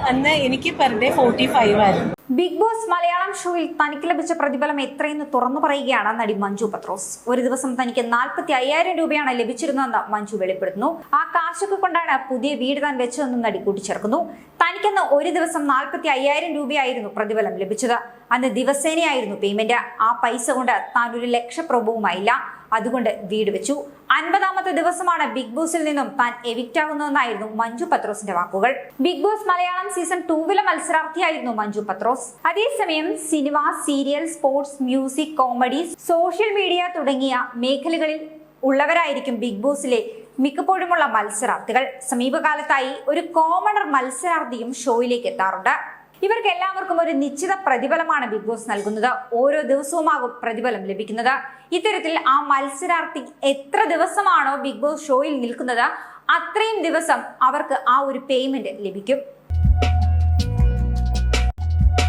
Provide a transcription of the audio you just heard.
അന്ന് എനിക്ക് per day 45 ആയിരുന്നു. ബിഗ് ബോസ് മലയാളം ഷോയിൽ തനിക്ക് ലഭിച്ച പ്രതിഫലം എത്രയെന്ന് തുറന്നു പറയുകയാണ് നടി മഞ്ജു പത്രോസ്. ഒരു ദിവസം തനിക്ക് 45,000 രൂപയാണ് ലഭിച്ചിരുന്നതെന്ന് മഞ്ജു വെളിപ്പെടുത്തുന്നു. ആ കാശൊക്കെ കൊണ്ടാണ് പുതിയ വീട് താൻ വെച്ചതെന്നും നടി കൂട്ടിച്ചേർക്കുന്നു. തനിക്കെന്ന് ഒരു ദിവസം 45,000 രൂപയായിരുന്നു പ്രതിഫലം ലഭിച്ചത്. അന്ന് ദിവസേനയായിരുന്നു പേയ്മെന്റ്. ആ പൈസ കൊണ്ട് താൻ ഒരു ലക്ഷപ്രഭവുമായില്ല, അതുകൊണ്ട് വീട് വെച്ചു. 50ാമത്തെ ദിവസമാണ് ബിഗ് ബോസിൽ നിന്നും താൻ എവിക്റ്റ് ആകുന്നതെന്നായിരുന്നു മഞ്ജു പത്രോസിന്റെ വാക്കുകൾ. ബിഗ് ബോസ് മലയാളം സീസൺ 2 മത്സരാർത്ഥിയായിരുന്നു മഞ്ജു പത്രോസ്. അതേസമയം സിനിമ, serial, sports, music, comedy, social media തുടങ്ങിയ മേഖലകളിൽ ഉള്ളവരായിരിക്കും ബിഗ് ബോസിലെ മിക്കപ്പോഴുമുള്ള മത്സരാർത്ഥികൾ. സമീപകാലത്തായി ഒരു കോമണർ മത്സരാർത്ഥിയും ഷോയിലേക്ക് എത്താറുണ്ട്. ഇവർക്ക് എല്ലാവർക്കും ഒരു നിശ്ചിത പ്രതിഫലമാണ് ബിഗ് ബോസ് നൽകുന്നത്. ഓരോ ദിവസവുമാകും പ്രതിഫലം ലഭിക്കുന്നത്. ഇത്തരത്തിൽ ആ മത്സരാർത്ഥി എത്ര ദിവസമാണോ ബിഗ് ബോസ് ഷോയിൽ നിൽക്കുന്നത് അത്രയും ദിവസം അവർക്ക് ആ ഒരു പേയ്മെന്റ് ലഭിക്കും.